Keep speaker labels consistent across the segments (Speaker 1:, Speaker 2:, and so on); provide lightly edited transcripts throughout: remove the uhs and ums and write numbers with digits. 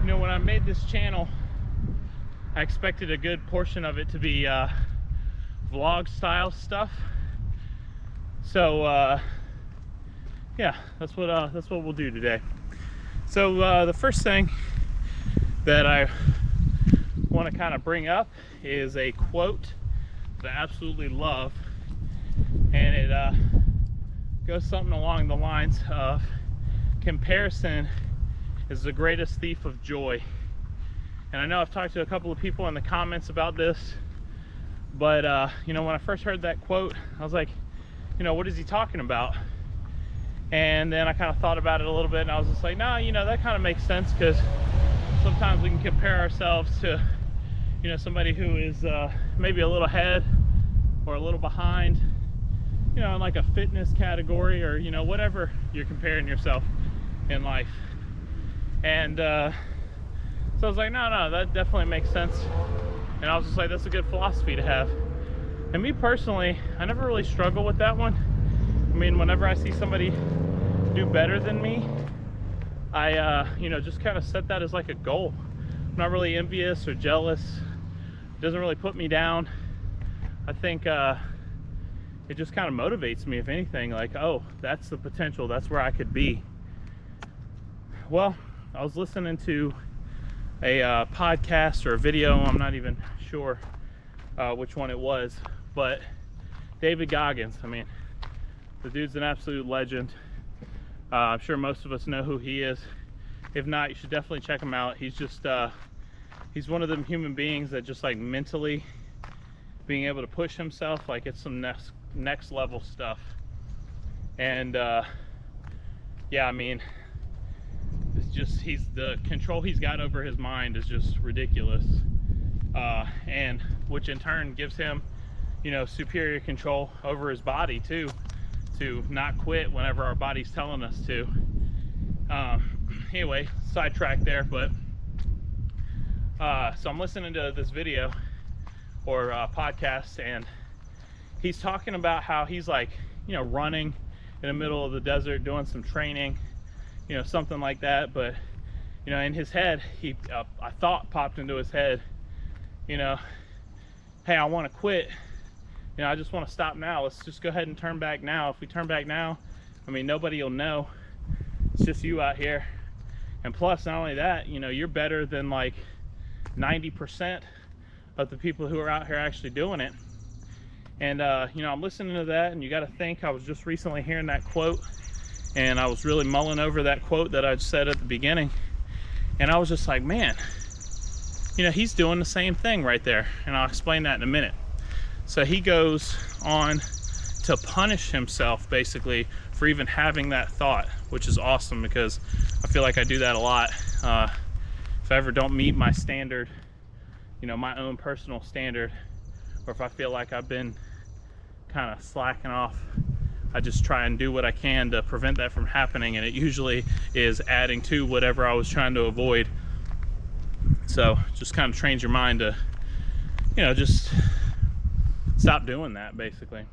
Speaker 1: You know, when I made this channel, I expected a good portion of it to be vlog style stuff. So yeah, that's what we'll do today. So the first thing that I want to kind of bring up is a quote that I absolutely love, and it goes something along the lines of, comparison is the greatest thief of joy. And I know I've talked to a couple of people in the comments about this, but you know, when I first heard that quote, I was like, you know, what is he talking about? And then I kind of thought about it a little bit, and I was just like, nah, you know, that kind of makes sense, because sometimes we can compare ourselves to, you know, somebody who is maybe a little ahead or a little behind, you know, in like a fitness category, or, you know, whatever you're comparing yourself in life. And so I was like, no, that definitely makes sense. And I was just like, that's a good philosophy to have. And me personally, I never really struggle with that one. I mean, whenever I see somebody do better than me, I you know, just kind of set that as like a goal. I'm not really envious or jealous. It doesn't really put me down. I think it just kind of motivates me, if anything, like, oh, that's the potential, that's where I could be. Well, I was listening to a podcast or a video, I'm not even sure which one it was, but David Goggins, I mean, the dude's an absolute legend. I'm sure most of us know who he is. If not, you should definitely check him out. He's just he's one of them human beings that just, like, mentally being able to push himself, like, it's some next level stuff. And yeah, I mean, it's just, the control he's got over his mind is just ridiculous, and which in turn gives him, you know, superior control over his body too, to not quit whenever our body's telling us to. Anyway, sidetrack there, but so I'm listening to this video or podcast, and he's talking about how he's, like, you know, running in the middle of the desert doing some training, you know, something like that. But, you know, in his head, a thought popped into his head, you know, hey, I want to quit, you know, I just want to stop now, let's just go ahead and turn back now. If we turn back now, I mean, nobody will know, it's just you out here. And plus, not only that, you know, you're better than like 90% of the people who are out here actually doing it. And you know, I'm listening to that, and you got to think, I was just recently hearing that quote, and I was really mulling over that quote that I said at the beginning, and I was just like, man, you know, he's doing the same thing right there. And I'll explain that in a minute. So he goes on to punish himself basically for even having that thought, which is awesome, because I feel like I do that a lot. If I ever don't meet my standard, you know, my own personal standard, or if I feel like I've been kind of slacking off, I just try and do what I can to prevent that from happening, and it usually is adding to whatever I was trying to avoid. So just kind of trains your mind to, you know, just stop doing that, basically.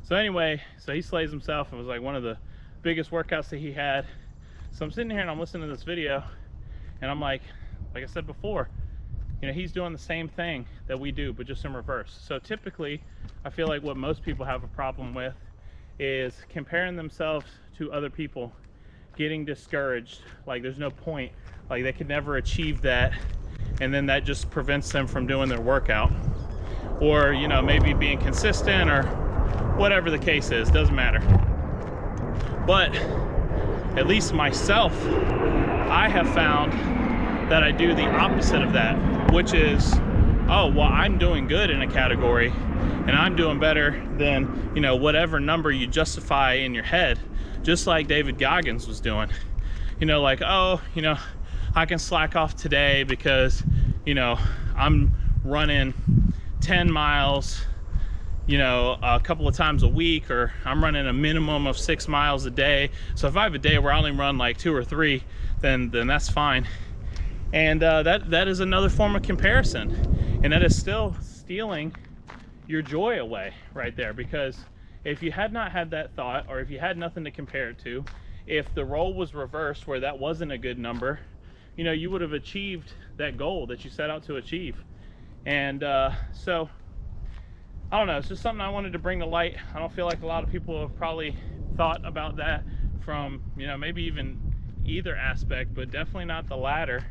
Speaker 1: So anyway, so he slays himself. It was like one of the biggest workouts that he had. So I'm sitting here and I'm listening to this video, and I'm like I said before, you know, he's doing the same thing that we do, but just in reverse. So typically, I feel like what most people have a problem with is comparing themselves to other people, getting discouraged, like there's no point, like they could never achieve that, and then that just prevents them from doing their workout, or, you know, maybe being consistent, or whatever the case is, doesn't matter. But at least myself, I have found that I do the opposite of that, which is, oh, well, I'm doing good in a category, and I'm doing better than, you know, whatever number you justify in your head, just like David Goggins was doing. You know, like, oh, you know, I can slack off today because, you know, I'm running 10 miles, you know, a couple of times a week, or I'm running a minimum of 6 miles a day. So if I have a day where I only run like 2 or 3, then that's fine. And that is another form of comparison, and that is still stealing your joy away right there. Because if you had not had that thought, or if you had nothing to compare it to, if the role was reversed where that wasn't a good number, you know, you would have achieved that goal that you set out to achieve. And so I don't know, it's just something I wanted to bring to light. I don't feel like a lot of people have probably thought about that from, you know, maybe even either aspect, but definitely not the latter.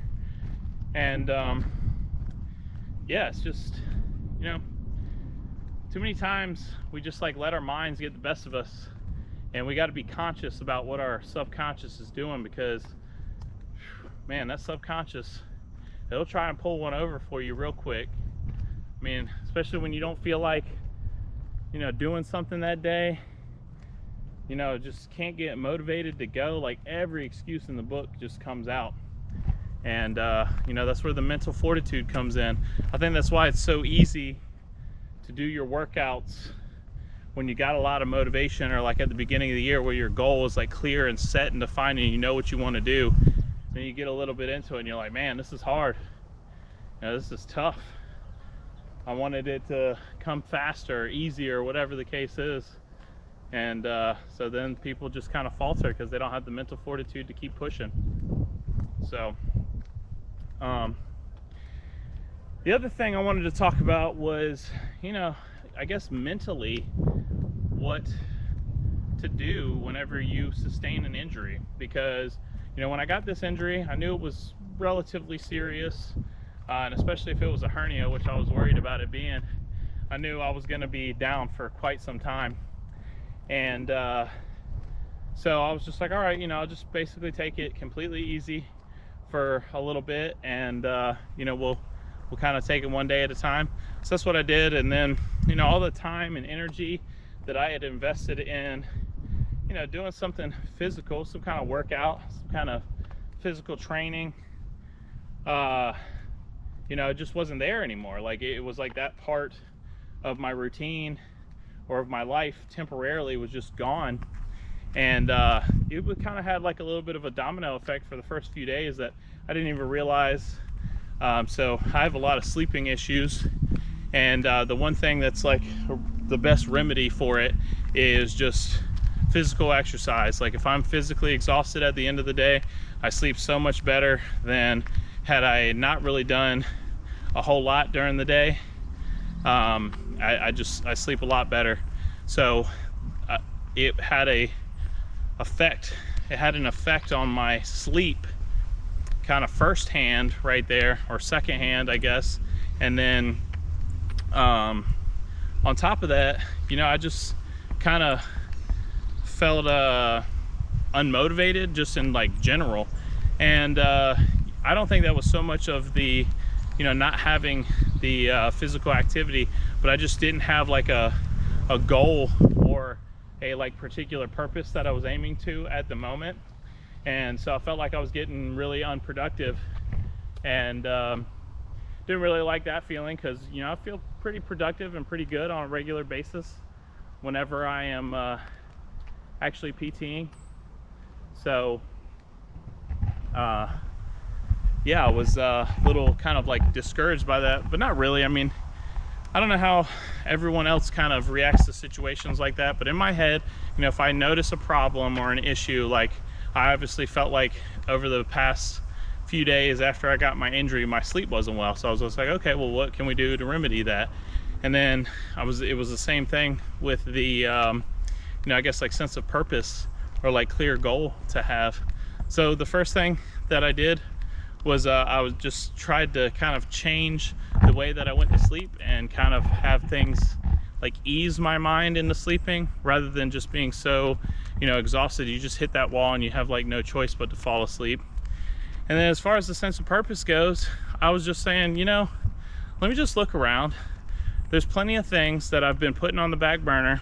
Speaker 1: And yeah, it's just, you know, too many times we just like let our minds get the best of us, and we got to be conscious about what our subconscious is doing, because man, that subconscious, it'll try and pull one over for you real quick. I mean, especially when you don't feel like, you know, doing something that day, you know, just can't get motivated to go. Like every excuse in the book just comes out. And you know, that's where the mental fortitude comes in. I think that's why it's so easy to do your workouts when you got a lot of motivation, or like at the beginning of the year where your goal is like clear and set and defined and you know what you want to do. Then you get a little bit into it and you're like, man, this is hard. You know, this is tough. I wanted it to come faster, easier, whatever the case is. And so then people just kind of falter because they don't have the mental fortitude to keep pushing. So the other thing I wanted to talk about was, you know, I guess mentally what to do whenever you sustain an injury. Because, you know, when I got this injury, I knew it was relatively serious, and especially if it was a hernia, which I was worried about it being, I knew I was going to be down for quite some time. And so I was just like, all right, you know, I'll just basically take it completely easy for a little bit, and you know, we'll kind of take it one day at a time. So that's what I did. And then, you know, all the time and energy that I had invested in, you know, doing something physical, some kind of workout, some kind of physical training, you know, it just wasn't there anymore. Like it was like that part of my routine or of my life temporarily was just gone. And it kind of had like a little bit of a domino effect for the first few days that I didn't even realize. So I have a lot of sleeping issues, and the one thing that's like the best remedy for it is just physical exercise. Like if I'm physically exhausted at the end of the day, I sleep so much better than had I not really done a whole lot during the day. I sleep a lot better. So it had an effect on my sleep, kind of firsthand right there, or secondhand, I guess. And then on top of that, you know, I just kind of felt unmotivated just in like general. And I don't think that was so much of the, you know, not having the physical activity, but I just didn't have like a goal or a like particular purpose that I was aiming to at the moment. And so I felt like I was getting really unproductive, and didn't really like that feeling, because, you know, I feel pretty productive and pretty good on a regular basis whenever I am actually PTing. So yeah, I was a little kind of like discouraged by that, but not really. I mean, I don't know how everyone else kind of reacts to situations like that, but in my head, you know, if I notice a problem or an issue, like I obviously felt like over the past few days after I got my injury, my sleep wasn't well. So I was just like, okay, well, what can we do to remedy that? And then it was the same thing with the, you know, I guess like sense of purpose or like clear goal to have. So the first thing that I did was I was just tried to kind of change the way that I went to sleep and kind of have things like ease my mind into sleeping, rather than just being so, you know, exhausted. You just hit that wall and you have like no choice but to fall asleep. And then as far as the sense of purpose goes, I was just saying, you know, let me just look around. There's plenty of things that I've been putting on the back burner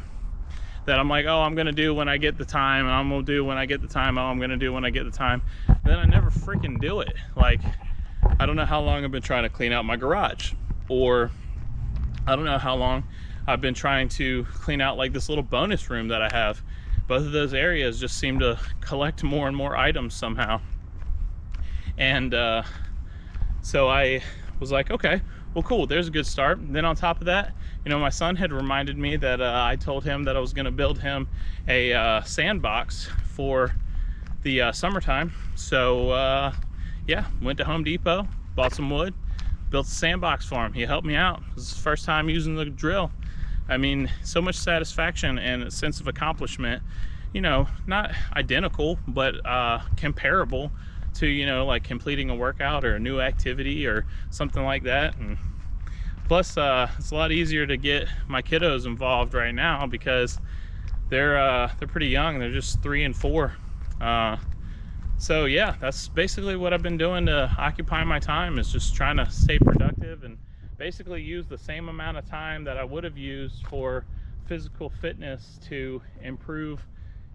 Speaker 1: that I'm like, oh, I'm gonna do when I get the time, and I'm gonna do when I get the time, oh, I'm gonna do when I get the time. And then I never freaking do it. Like, I don't know how long I've been trying to clean out my garage, or I don't know how long I've been trying to clean out like this little bonus room that I have. Both of those areas just seem to collect more and more items somehow. And so I was like, okay, well, cool, there's a good start. And then on top of that, you know, my son had reminded me that I told him that I was gonna build him a sandbox for the summertime. So yeah, went to Home Depot, bought some wood, built a sandbox for him. He helped me out. This is his first time using the drill. I mean, so much satisfaction and a sense of accomplishment, you know, not identical, but comparable to, you know, like completing a workout or a new activity or something like that. And plus, it's a lot easier to get my kiddos involved right now because they're pretty young. They're just 3 and 4. So yeah, that's basically what I've been doing to occupy my time, is just trying to stay productive and basically use the same amount of time that I would have used for physical fitness to improve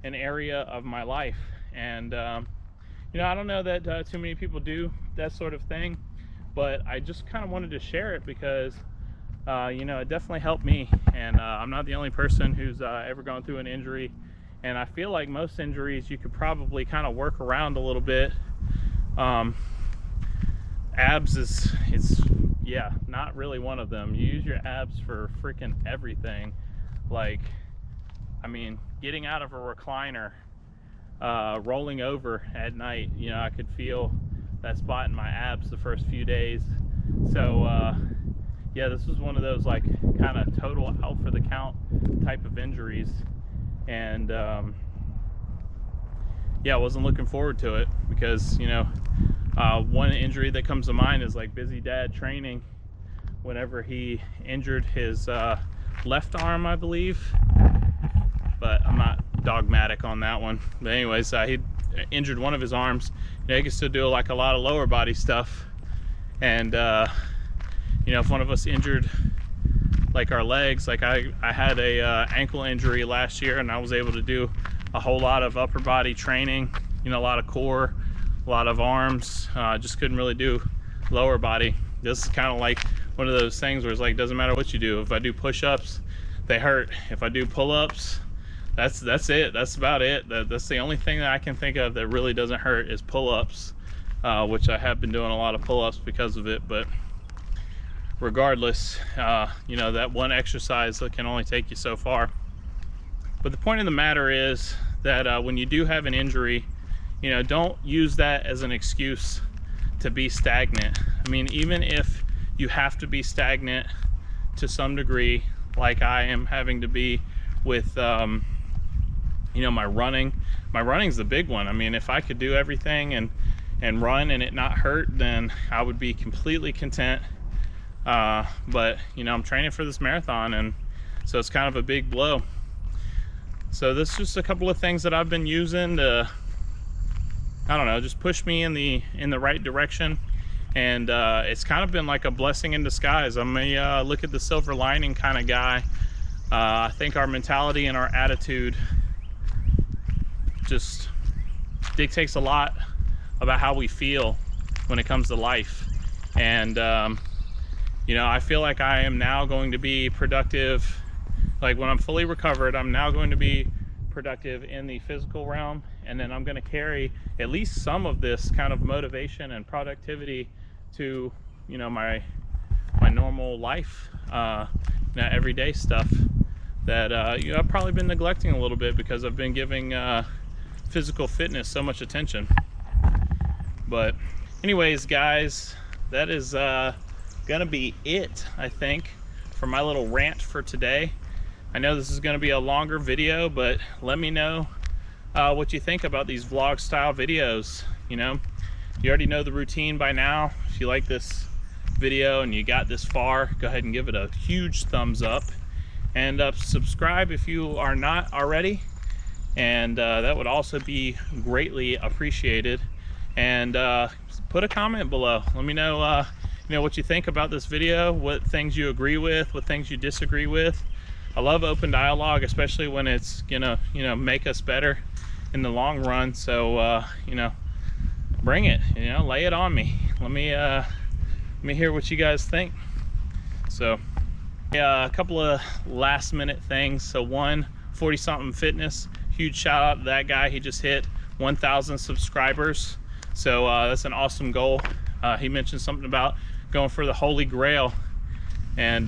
Speaker 1: an area of my life. And you know, I don't know that too many people do that sort of thing, but I just kind of wanted to share it because you know, it definitely helped me. And I'm not the only person who's ever gone through an injury, and I feel like most injuries you could probably kind of work around a little bit. Abs is yeah, not really one of them. You use your abs for freaking everything. Like, I mean, getting out of a recliner, rolling over at night, you know, I could feel that spot in my abs the first few days. So yeah, this was one of those like kind of total out for the count type of injuries. And yeah, I wasn't looking forward to it because, you know, one injury that comes to mind is like Busy Dad training, whenever he injured his left arm, I believe, but I'm not dogmatic on that one. But anyways, he injured one of his arms. You know, he can still do like a lot of lower body stuff. And you know, if one of us injured like our legs, like I had a ankle injury last year, and I was able to do a whole lot of upper body training, you know, a lot of core, a lot of arms. Just couldn't really do lower body. This is kind of like one of those things where it's like, doesn't matter what you do. If I do push-ups, they hurt. If I do pull-ups, that's it. That's about it. That's the only thing that I can think of that really doesn't hurt is pull-ups, which I have been doing a lot of pull-ups because of it. But regardless, you know, that one exercise can only take you so far. But the point of the matter is that when you do have an injury, you know, don't use that as an excuse to be stagnant. I mean, even if you have to be stagnant to some degree, like I am having to be with you know, my running's the big one. I mean, if I could do everything and run and it not hurt, then I would be completely content. But you know, I'm training for this marathon, and so it's kind of a big blow. So this is just a couple of things that I've been using to, I don't know, just push me in the right direction. And it's kind of been like a blessing in disguise. I'm a look at the silver lining kind of guy. I think our mentality and our attitude just dictates a lot about how we feel when it comes to life. And you know, I feel like I am now going to be productive. Like when I'm fully recovered, I'm now going to be productive in the physical realm, and then I'm going to carry at least some of this kind of motivation and productivity to, you know, my normal life, you know, everyday stuff that you know, I've probably been neglecting a little bit because I've been giving physical fitness so much attention. But anyways, guys, that is gonna be it, I think, for my little rant for today. I know this is gonna be a longer video, but let me know what you think about these vlog style videos. You know, you already know the routine by now. If you like this video and you got this far, go ahead and give it a huge thumbs up, and subscribe if you are not already, and that would also be greatly appreciated. And put a comment below. Let me know you know, what you think about this video, what things you agree with, what things you disagree with. I love open dialogue, especially when it's gonna, you know, make us better in the long run. So you know, bring it, you know, lay it on me. Let me hear what you guys think. So yeah, a couple of last minute things. So one, 40 something fitness, huge shout out to that guy. He just hit 1,000 subscribers. So that's an awesome goal. He mentioned something about going for the Holy Grail, and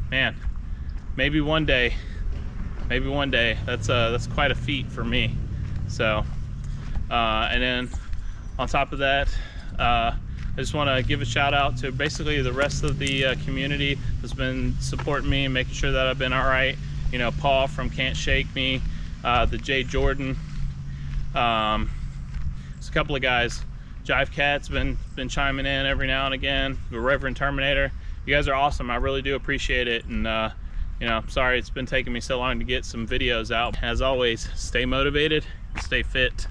Speaker 1: man, maybe one day, that's quite a feat for me. So and then on top of that, I just want to give a shout out to basically the rest of the community that's been supporting me and making sure that I've been all right. You know, Paul from Can't Shake Me, the Jay Jordan, there's a couple of guys. Jive Cat's been chiming in every now and again. The Reverend Terminator, you guys are awesome. I really do appreciate it. And you know, sorry it's been taking me so long to get some videos out. As always, stay motivated, stay fit.